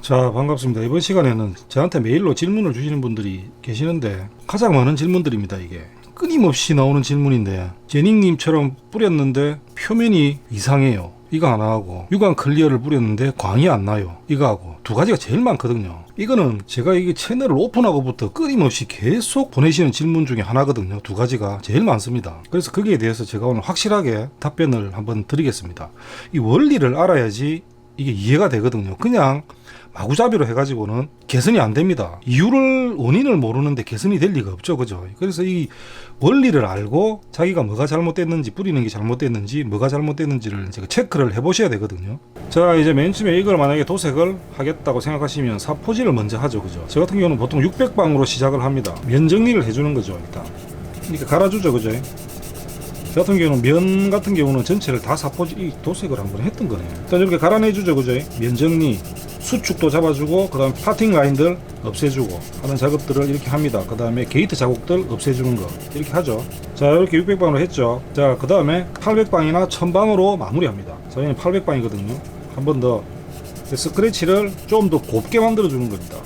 자, 반갑습니다. 이번 시간에는 저한테 메일로 질문을 주시는 분들이 계시는데 가장 많은 질문들입니다. 이게 끊임없이 나오는 질문인데, 제닉님처럼 뿌렸는데 표면이 이상해요, 이거 하나 하고, 유광 클리어를 뿌렸는데 광이 안 나요, 이거 하고, 두 가지가 제일 많거든요. 이거는 제가 이게 채널을 오픈하고부터 끊임없이 계속 보내시는 질문 중에 하나거든요. 두 가지가 제일 많습니다. 그래서 거기에 대해서 제가 오늘 확실하게 답변을 한번 드리겠습니다. 이 원리를 알아야지 이게 이해가 되거든요. 그냥 마구잡이로 해가지고는 개선이 안 됩니다. 원인을 모르는데 개선이 될 리가 없죠, 그죠? 그래서 이 원리를 알고 자기가 뭐가 잘못됐는지, 뿌리는 게 잘못됐는지, 뭐가 잘못됐는지를 제가 체크를 해보셔야 되거든요. 자, 이제 맨 처음에 이걸 만약에 도색을 하겠다고 생각하시면 사포질을 먼저 하죠, 그죠? 저 같은 경우는 보통 600방으로 시작을 합니다. 면 정리를 해주는 거죠, 일단. 이렇게 갈아주죠, 그죠? 저 같은 경우는 면 같은 경우는 전체를 다 이 도색을 한번 했던 거네요. 일단 이렇게 갈아내주죠, 그죠? 면 정리, 수축도 잡아주고, 그 다음 파팅 라인들 없애주고 하는 작업들을 이렇게 합니다. 그 다음에 게이트 자국들 없애주는 거 이렇게 하죠. 자, 이렇게 600방으로 했죠. 자, 그 다음에 800방이나 1000방으로 마무리합니다. 저희는 800방이거든요. 한 번 더 스크래치를 좀 더 곱게 만들어 주는 겁니다.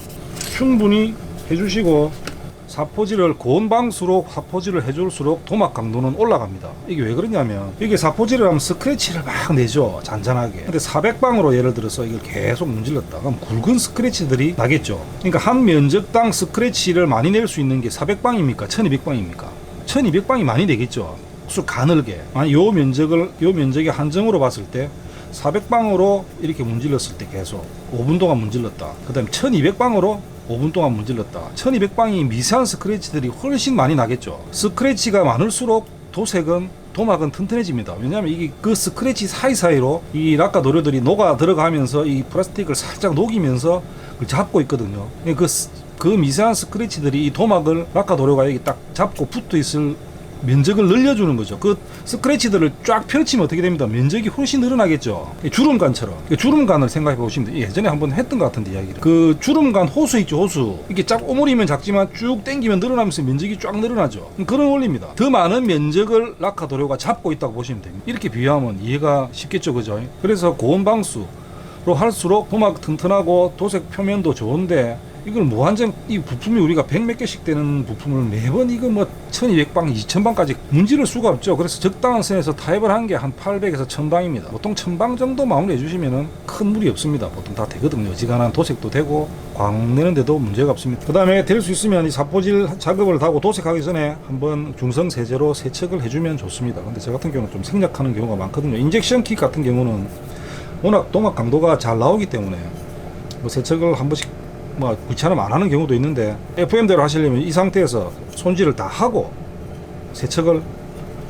충분히 해주시고, 사포질을 고온 방수록 사포질을 해줄수록 도막 강도는 올라갑니다. 이게 왜 그러냐면, 이게 사포질을 하면 스크래치를 막 내죠, 잔잔하게. 근데 400방으로 예를 들어서 이걸 계속 문질렀다 그럼 굵은 스크래치들이 나겠죠. 그러니까 한 면적당 스크래치를 많이 낼 수 있는 게 400방입니까 1200방입니까? 1200방이 많이 되겠죠. 수 가늘게. 아니, 요 면적의 한정으로 봤을 때 400방으로 이렇게 문질렀을 때 계속 5분 동안 문질렀다. 그 다음에 1200방으로 5분 동안 문질렀다. 1200방이 미세한 스크래치들이 훨씬 많이 나겠죠. 스크래치가 많을수록 도막은 튼튼해집니다. 왜냐하면 이게 그 스크래치 사이사이로 이 락가 도료들이 녹아 들어가면서 이 플라스틱을 살짝 녹이면서 잡고 있거든요. 그 미세한 스크래치들이 이 도막을 락가 도료가 여기 딱 잡고 붙어 있을 면적을 늘려주는 거죠. 그 스크래치들을 쫙 펼치면 어떻게 됩니다? 면적이 훨씬 늘어나겠죠. 주름간처럼. 주름간을 생각해 보시면 돼요. 예전에 한번 했던 것 같은데, 이야기를. 그 주름간 호수 있죠, 호수. 이게 쫙 오므리면 작지만 쭉 당기면 늘어나면서 면적이 쫙 늘어나죠. 그런 원리입니다. 더 많은 면적을 락카 도료가 잡고 있다고 보시면 됩니다. 이렇게 비유하면 이해가 쉽겠죠, 그죠? 그래서 고온 방수로 할수록 도막 튼튼하고 도색 표면도 좋은데, 이걸 무한정, 이 부품이 우리가 100 몇 개씩 되는 부품을 매번 이거 뭐 1200방, 2000방까지 문지를 수가 없죠. 그래서 적당한 선에서 타입을 한 게 한 800에서 1000방입니다. 보통 1000방 정도 마무리 해주시면은 큰 무리 없습니다. 보통 다 되거든요. 어지간한 도색도 되고, 광 내는데도 문제가 없습니다. 그 다음에 될 수 있으면 이 사포질 작업을 하고 도색하기 전에 한번 중성 세제로 세척을 해주면 좋습니다. 근데 저 같은 경우는 좀 생략하는 경우가 많거든요. 인젝션 킷 같은 경우는 워낙 도막 강도가 잘 나오기 때문에 뭐 세척을 한 번씩 귀찮으면 안 하는 경우도 있는데, FM대로 하시려면 이 상태에서 손질을 다 하고 세척을,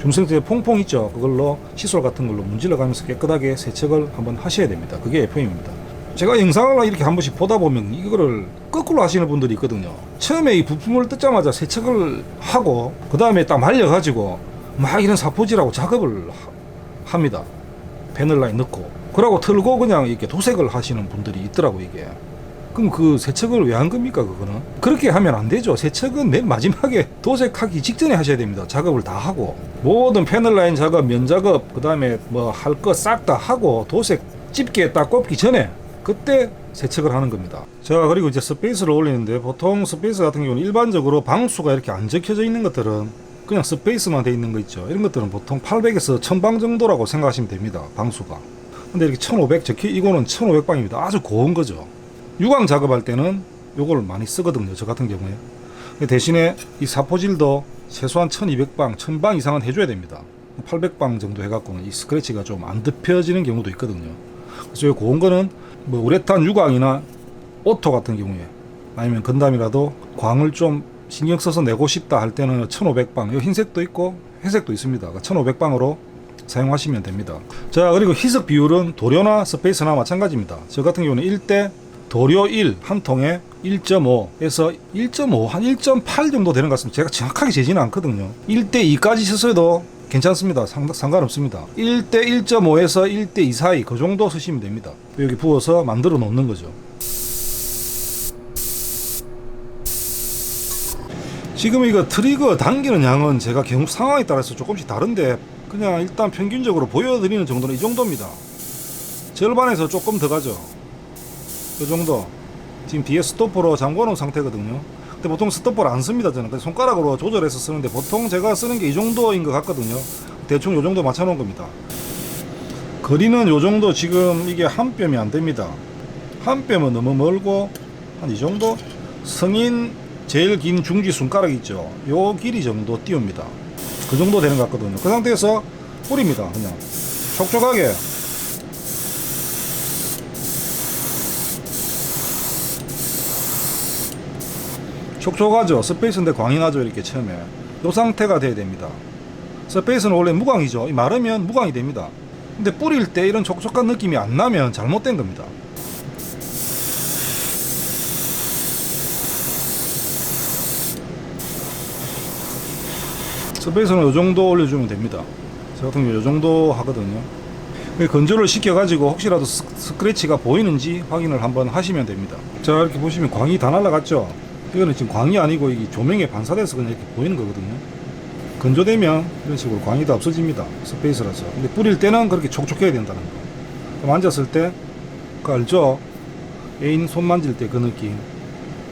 중성세제 퐁퐁 있죠, 그걸로 칫솔 같은 걸로 문질러 가면서 깨끗하게 세척을 한번 하셔야 됩니다. 그게 FM입니다. 제가 영상을 이렇게 한 번씩 보다 보면 이거를 거꾸로 하시는 분들이 있거든요. 처음에 이 부품을 뜯자마자 세척을 하고 그 다음에 딱 말려가지고 막 이런 사포질하고 작업을 합니다. 패널라인 넣고, 그러고 틀고 그냥 이렇게 도색을 하시는 분들이 있더라고. 이게 그럼 그 세척을 왜 한 겁니까? 그거는 그렇게 하면 안 되죠. 세척은 맨 마지막에 도색하기 직전에 하셔야 됩니다. 작업을 다 하고, 모든 패널 라인 작업, 면 작업, 그 다음에 뭐 할 거 싹 다 하고 도색 집게 딱 꼽기 전에 그때 세척을 하는 겁니다. 자, 그리고 이제 스페이스를 올리는데, 보통 스페이스 같은 경우는 일반적으로 방수가 이렇게 안 적혀져 있는 것들은 그냥 스페이스만 돼 있는 거 있죠. 이런 것들은 보통 800에서 1000방 정도라고 생각하시면 됩니다, 방수가. 근데 이렇게 1500 이거는 1500방입니다. 아주 고운 거죠. 유광 작업할 때는 요걸 많이 쓰거든요, 저 같은 경우에. 대신에 이 사포질도 최소한 1200방, 1000방 이상은 해줘야 됩니다. 800방 정도 해갖고는 이 스크래치가 좀 안 덮여지는 경우도 있거든요. 그래서 요 고운 거는 뭐 우레탄 유광이나 오토 같은 경우에, 아니면 건담이라도 광을 좀 신경 써서 내고 싶다 할 때는 1500방, 요 흰색도 있고 회색도 있습니다. 1500방으로 사용하시면 됩니다. 자, 그리고 희석 비율은 도료나 스페이스나 마찬가지입니다. 저 같은 경우는 1대 도료 1 한 통에 1.5에서 1.5 한 1.8 정도 되는 것 같습니다. 제가 정확하게 재지는 않거든요. 1대 2까지 쓰셔도 괜찮습니다. 상관없습니다. 1대 1.5에서 1대 2 사이 그 정도 쓰시면 됩니다. 여기 부어서 만들어 놓는 거죠. 지금 이거 트리거 당기는 양은 제가 경우 상황에 따라서 조금씩 다른데, 그냥 일단 평균적으로 보여드리는 정도는 이 정도입니다. 절반에서 조금 더 가죠. 그 정도. 지금 뒤에 스토퍼로 잠궈놓은 상태거든요. 근데 보통 스토퍼를 안 씁니다 저는. 그래서 손가락으로 조절해서 쓰는데 보통 제가 쓰는 게 이 정도인 것 같거든요. 대충 요 정도 맞춰 놓은 겁니다. 거리는 요 정도. 지금 이게 한 뼘이 안 됩니다. 한 뼘은 너무 멀고 한 이 정도. 성인 제일 긴 중지 손가락 있죠, 요 길이 정도 띄웁니다. 그 정도 되는 것 같거든요. 그 상태에서 뿌립니다. 그냥 촉촉하게. 촉촉하죠. 스페이스인데 광이 나죠. 이렇게 처음에 요 상태가 돼야 됩니다. 스페이스는 원래 무광이죠. 마르면 무광이 됩니다. 근데 뿌릴 때 이런 촉촉한 느낌이 안 나면 잘못된 겁니다. 스페이스는 요 정도 올려주면 됩니다. 저 같은 경우 요 정도 하거든요. 건조를 시켜가지고 혹시라도 스크래치가 보이는지 확인을 한번 하시면 됩니다. 자, 이렇게 보시면 광이 다 날라갔죠. 이거는 지금 광이 아니고 이게 조명에 반사돼서 그냥 이렇게 보이는 거거든요. 건조되면 이런 식으로 광이 다 없어집니다. 스페이스라서. 근데 뿌릴 때는 그렇게 촉촉해야 된다는 거. 그럼 앉았을 때 그거 알죠? 애인 손 만질 때 그 느낌,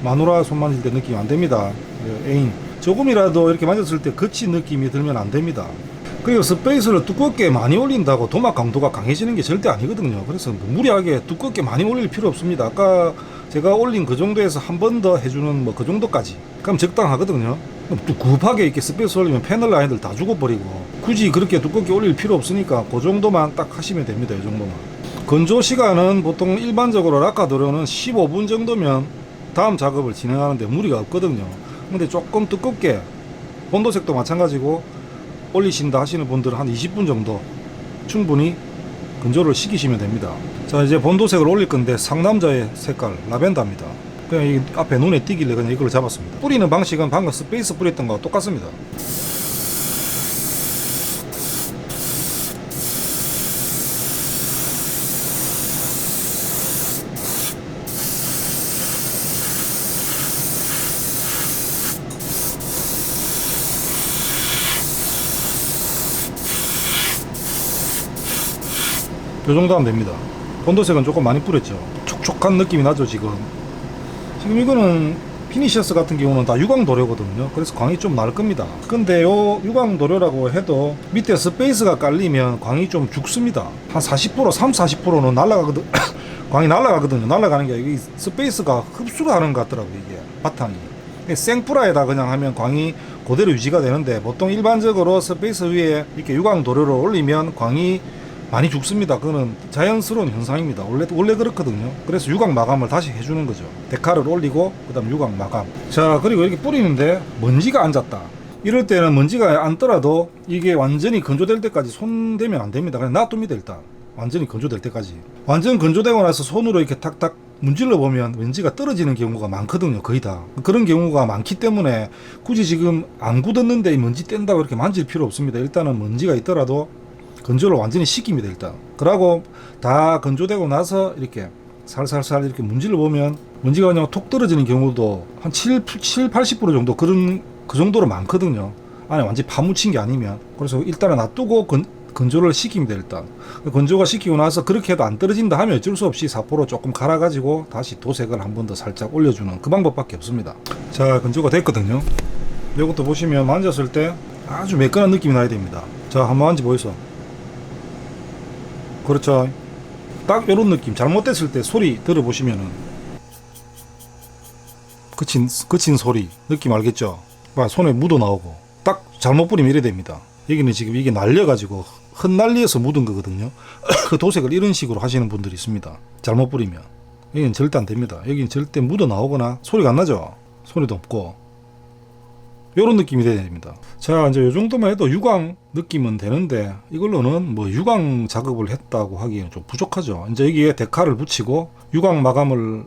마누라 손 만질 때 느낌 안 됩니다. 애인 조금이라도 이렇게 만졌을 때 거친 느낌이 들면 안 됩니다. 그리고 스페이스를 두껍게 많이 올린다고 도막 강도가 강해지는 게 절대 아니거든요. 그래서 무리하게 두껍게 많이 올릴 필요 없습니다. 아까 제가 올린 그 정도에서 한 번 더 해주는 뭐 그 정도까지 그럼 적당하거든요. 또 급하게 이렇게 스페이스 올리면 패널 라인들 다 죽어버리고, 굳이 그렇게 두껍게 올릴 필요 없으니까 그 정도만 딱 하시면 됩니다. 이 정도만. 건조 시간은 보통 일반적으로 락카 도료는 15분 정도면 다음 작업을 진행하는데 무리가 없거든요. 근데 조금 두껍게, 본도색도 마찬가지고 올리신다 하시는 분들은 한 20분 정도 충분히 건조를 시키시면 됩니다. 자, 이제 본도색을 올릴 건데 상남자의 색깔 라벤더입니다. 그냥 이 앞에 눈에 띄길래 그냥 이걸로 잡았습니다. 뿌리는 방식은 방금 스페이스 뿌렸던 거와 똑같습니다. 이 정도 하면 됩니다. 본도색은 조금 많이 뿌렸죠. 촉촉한 느낌이 나죠. 지금 이거는 피니셔스 같은 경우는 다 유광 도료거든요. 그래서 광이 좀 날 겁니다. 근데 요 유광 도료라고 해도 밑에 스페이스가 깔리면 광이 좀 죽습니다. 한 40%, 30-40%는 날아가거든. 광이 날아가거든요. 날아가는 게 이게 스페이스가 흡수를 하는 것 같더라고요. 이게 바탕이 생프라에다 그냥 하면 광이 그대로 유지가 되는데, 보통 일반적으로 스페이스 위에 이렇게 유광 도료를 올리면 광이 많이 죽습니다. 그거는 자연스러운 현상입니다. 원래 그렇거든요. 그래서 유광 마감을 다시 해주는 거죠. 데카를 올리고 그 다음 유광 마감. 자, 그리고 이렇게 뿌리는데 먼지가 앉았다, 이럴 때는 먼지가 앉더라도 이게 완전히 건조될 때까지 손 대면 안 됩니다. 그냥 놔둡니다. 일단 완전히 건조될 때까지. 완전 건조되고 나서 손으로 이렇게 탁탁 문질러 보면 먼지가 떨어지는 경우가 많거든요. 거의 다 그런 경우가 많기 때문에 굳이 지금 안 굳었는데 먼지 뗀다고 이렇게 만질 필요 없습니다. 일단은 먼지가 있더라도 건조를 완전히 시킵니다. 일단 그러고 다 건조되고 나서 이렇게 살살살 이렇게 문질러 보면 먼지가 그냥 톡 떨어지는 경우도 한 70-80% 정도 그 정도로 많거든요. 안에 완전히 파묻힌 게 아니면. 그래서 일단은 놔두고 건조를 시킵니다. 일단 건조가 시키고 나서 그렇게 해도 안 떨어진다 하면 어쩔 수 없이 사포로 조금 갈아 가지고 다시 도색을 한 번 더 살짝 올려주는 그 방법밖에 없습니다. 자, 건조가 됐거든요. 이것도 보시면 만졌을 때 아주 매끈한 느낌이 나야 됩니다. 자, 한번 만져보이소. 그렇죠. 딱 이런 느낌. 잘못됐을 때 소리 들어보시면은 거친 소리 느낌 알겠죠? 손에 묻어 나오고 딱 잘못 뿌리면 이래 됩니다. 여기는 지금 이게 날려가지고 흩날려서 묻은 거거든요. 그 도색을 이런 식으로 하시는 분들이 있습니다. 잘못 뿌리면 여기는 절대 안 됩니다. 여기는 절대 묻어 나오거나 소리가 안 나죠. 소리도 없고 요런 느낌이 돼야 됩니다. 자, 이제 요 정도만 해도 유광 느낌은 되는데, 이걸로는 뭐 유광 작업을 했다고 하기에는 좀 부족하죠. 이제 여기에 데카를 붙이고 유광 마감을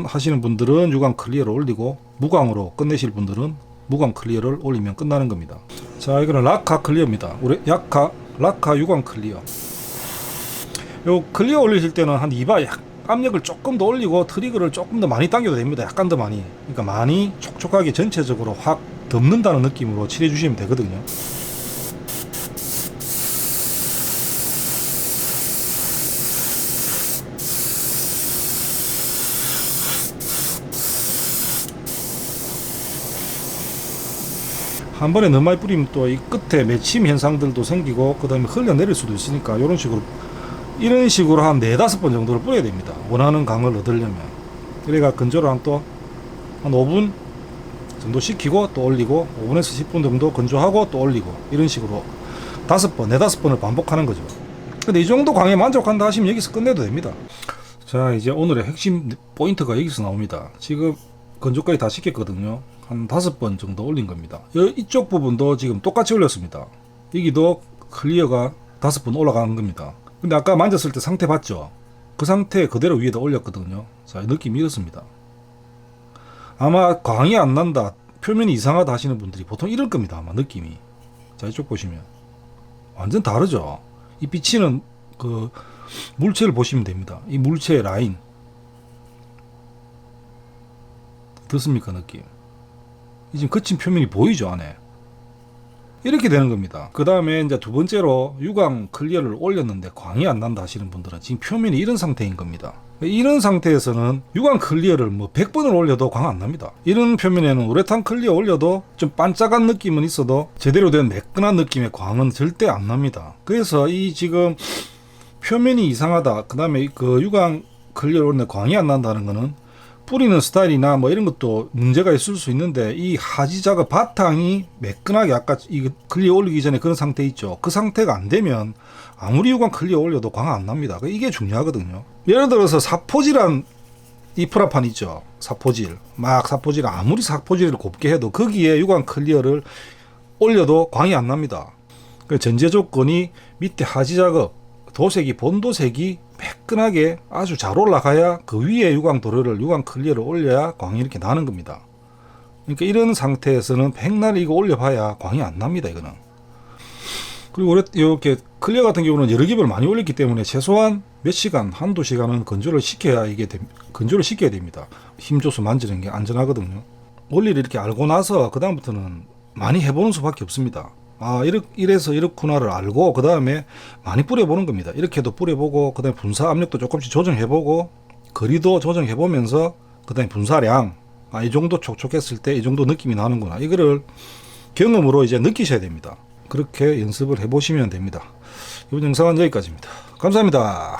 하시는 분들은 유광 클리어를 올리고, 무광으로 끝내실 분들은 무광 클리어를 올리면 끝나는 겁니다. 자, 이거는 락카 클리어입니다. 우리 락카 유광 클리어. 요 클리어 올리실 때는 한 2바 압력을 조금 더 올리고 트리거를 조금 더 많이 당겨도 됩니다. 약간 더 많이. 그러니까 많이 촉촉하게 전체적으로 확 덮는다는 느낌으로 칠해 주시면 되거든요. 한 번에 너무 많이 뿌리면 또 이 끝에 맺힘 현상들도 생기고 그 다음에 흘러내릴 수도 있으니까 이런 식으로 한 4-5번 정도를 뿌려야 됩니다. 원하는 강을 얻으려면. 그래가 건조를 한 5분 정도 식히고 또 올리고 5분에서 10분 정도 건조하고 또 올리고 이런 식으로 4-5번을 반복하는 거죠. 근데 이 정도 강에 만족한다 하시면 여기서 끝내도 됩니다. 자, 이제 오늘의 핵심 포인트가 여기서 나옵니다. 지금 건조까지 다 시켰거든요. 한 5번 정도 올린 겁니다. 이쪽 부분도 지금 똑같이 올렸습니다. 여기도 클리어가 5번 올라가는 겁니다. 근데 아까 만졌을 때 상태 봤죠? 그 상태 그대로 위에다 올렸거든요. 자, 느낌이 이렇습니다. 아마 광이 안 난다, 표면이 이상하다 하시는 분들이 보통 이럴 겁니다. 아마 느낌이. 자, 이쪽 보시면 완전 다르죠? 이 비치는 그 물체를 보시면 됩니다. 이 물체의 라인 어떻습니까? 느낌. 이 지금 거친 표면이 보이죠? 안에 이렇게 되는 겁니다. 그 다음에 이제 두 번째로 유광 클리어를 올렸는데 광이 안 난다 하시는 분들은 지금 표면이 이런 상태인 겁니다. 이런 상태에서는 유광 클리어를 뭐 100번을 올려도 광 안 납니다. 이런 표면에는 우레탄 클리어 올려도 좀 반짝한 느낌은 있어도 제대로 된 매끈한 느낌의 광은 절대 안 납니다. 그래서 이 지금 표면이 이상하다, 그 다음에 그 유광 클리어 올렸는데 광이 안 난다는 거는 뿌리는 스타일이나 뭐 이런 것도 문제가 있을 수 있는데 이 하지 작업 바탕이 매끈하게 아까 이 클리어 올리기 전에 그런 상태 있죠. 그 상태가 안 되면 아무리 유광 클리어 올려도 광 안 납니다. 이게 중요하거든요. 예를 들어서 사포질한 이 프라판 있죠. 사포질 아무리 사포질을 곱게 해도 거기에 유광 클리어를 올려도 광이 안 납니다. 그 전제 조건이 밑에 하지 작업 도색이 본도색이 매끈하게 아주 잘 올라가야 그 위에 유광 도료를 유광 클리어를 올려야 광이 이렇게 나는 겁니다. 그러니까 이런 상태에서는 백날 이거 올려봐야 광이 안 납니다. 이거는. 그리고 이렇게 클리어 같은 경우는 여러 겹을 많이 올렸기 때문에 최소한 몇 시간, 한두 시간은 건조를 시켜야 건조를 시켜야 됩니다. 힘줘서 만지는 게 안전하거든요. 원리를 이렇게 알고 나서 그 다음부터는 많이 해보는 수밖에 없습니다. 이래서 이렇구나를 알고 그 다음에 많이 뿌려보는 겁니다. 이렇게도 뿌려보고 그 다음에 분사 압력도 조금씩 조정해보고 거리도 조정해보면서 그 다음에 분사량 이 정도 촉촉했을 때 이 정도 느낌이 나는구나, 이거를 경험으로 이제 느끼셔야 됩니다. 그렇게 연습을 해보시면 됩니다. 이번 영상은 여기까지입니다. 감사합니다.